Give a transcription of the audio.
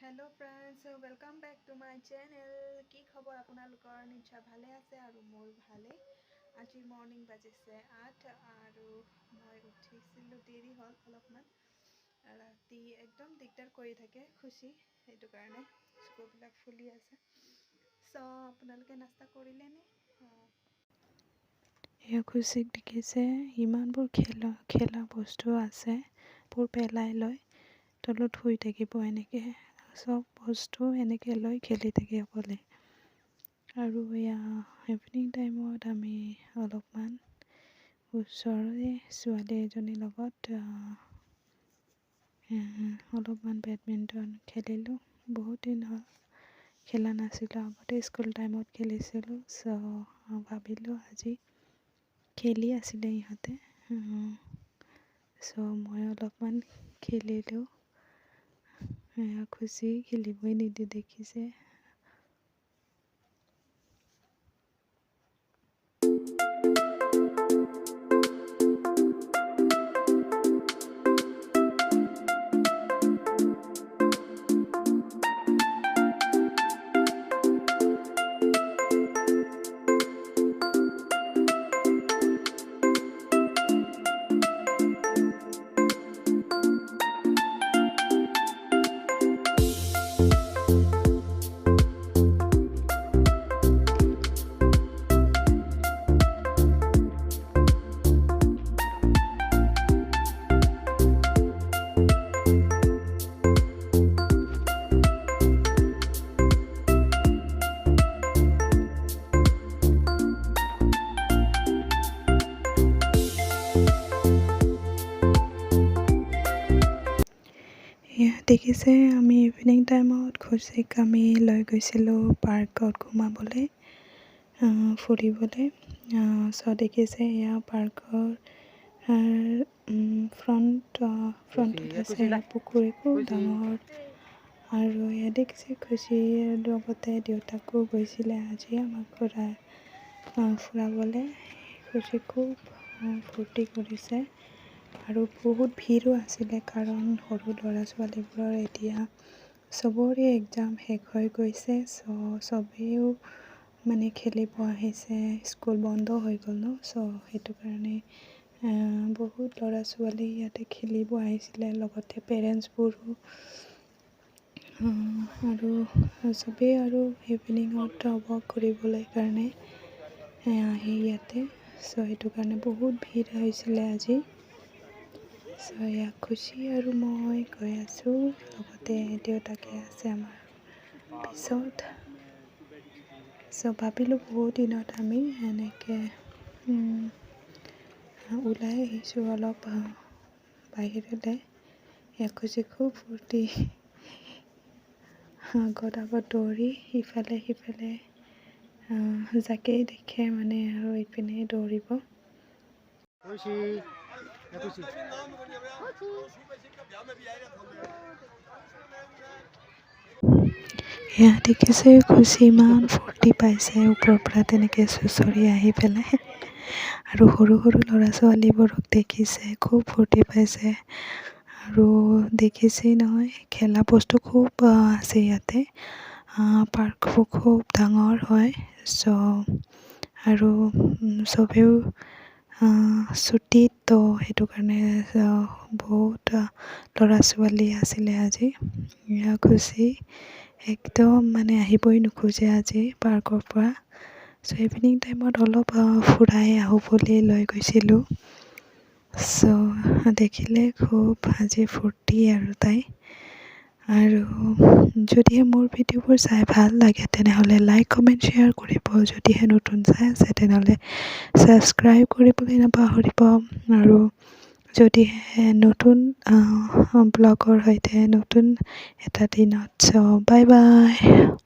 hello friends welcome back to my channel की खबर আপোনালোকৰ নিশ্চয় ভালে আছে আৰু মোৰ ভালে আজি মৰ্নিং বাজিছে 8 আৰু মই উঠিছিলো দেৰি হ'ল অলপমান ৰাতি একদম দিগদাৰ কৰি থাকে খুশি সেইটো কাৰণে স্কুলবিলাক ফুলি আছে সো আপোনালোকে নাস্তা কৰিলে নে এয়া খুশিক দেখিছে ইমানবোৰ খেলা বস্তু আছে পুৰ পেলাই লয় তলত শুই থাকিব এনেকৈ সব বস্তু এনেকৈ লৈ খেলি থাকে অকলে আৰু এয়া ইভিনিং টাইমত আমি অলপমান ওচৰৰে ছোৱালী এজনীৰ লগত অলপমান বেডমিণ্টন খেলিলোঁ বহুত দিন হ'ল খেলা নাছিলোঁ আগতে স্কুল টাইমত খেলিছিলোঁ চ' ভাবিলোঁ আজি খেলি আছিলে ইহঁতে চ' মই অলপমান খেলিলোঁ খুশি খেলিবই নিদি দেখিছে দেখিছে আমি ইভিনিং টাইমত খুশিক আমি লৈ গৈছিলোঁ পাৰ্কত ঘূমাবলৈ ফুৰিবলৈ চ' দেখিছে এয়া পাৰ্কৰ ফ্ৰণ্টত আছে পুখুৰী খুব ডাঙৰ আৰু এয়া দেখিছে খুশিৰ লগতে দেউতাকো গৈছিলে আজি আমাক ফুৰাবলৈ খুশি খুব ফূৰ্তি কৰিছে আৰু বহুত ভিৰো আছিলে কাৰণ সৰু ল'ৰা ছোৱালীবোৰৰ এতিয়া চবৰে এক্সাম শেষ হৈ গৈছে চ' চবেও মানে খেলিব আহিছে স্কুল বন্ধ হৈ গ'ল ন চ' সেইটো কাৰণে বহুত ল'ৰা ছোৱালী ইয়াতে খেলিব আহিছিলে লগতে পেৰেণ্টছবোৰো আৰু চবেই আৰু ইভিনিঙত ৱক কৰিবলৈ কাৰণে আহি ইয়াতে চ' সেইটো কাৰণে বহুত ভিৰ হৈছিলে আজি চ' ইয়াক খুশি আৰু মই গৈ আছোঁ লগতে দেউতাকে আছে আমাৰ পিছত চ' ভাবিলোঁ বহুত দিনত আমি এনেকৈ ওলাই আহিছোঁ অলপ বাহিৰলৈ ইয়াক খুশি খুব ফূৰ্তি আগত দৌৰি ইফালে সিফালে যাকেই দেখে মানে আৰু ইপিনে দৌৰিব এয়া দেখিছে খুশি ইমান ফূৰ্তি পাইছে ওপৰৰ পৰা তেনেকৈ চুঁচৰি আহি পেলাই আৰু সৰু সৰু ল'ৰা ছোৱালীবোৰক দেখিছে খুব ফূৰ্তি পাইছে আৰু দেখিছেই নহয় খেলা বস্তু খুব আছে ইয়াতে পাৰ্কবোৰ খুব ডাঙৰ হয় চ' আৰু চবেও ছুটীত তো সেইটো কাৰণে বহুত ল'ৰা ছোৱালী আছিলে আজি খুশি একদম মানে আহিবই নোখোজে আজি পাৰ্কৰ পৰা চ' ইভিনিং টাইমত অলপ ফুৰাই আহোঁ বুলি লৈ গৈছিলোঁ চ' দেখিলে খুব আজি ফূৰ্তি আৰু তাই আৰু যদিহে মোৰ ভিডিঅ'বোৰ চাই ভাল লাগে তেনেহ'লে লাইক কমেণ্ট শ্বেয়াৰ কৰিব যদিহে নতুন চাই আছে তেনেহ'লে ছাবস্ক্ৰাইব কৰিবলৈ নাপাহৰিব আৰু যদিহে নতুন ব্লগৰ সৈতে নতুন এটা দিনত চ' বাই বাই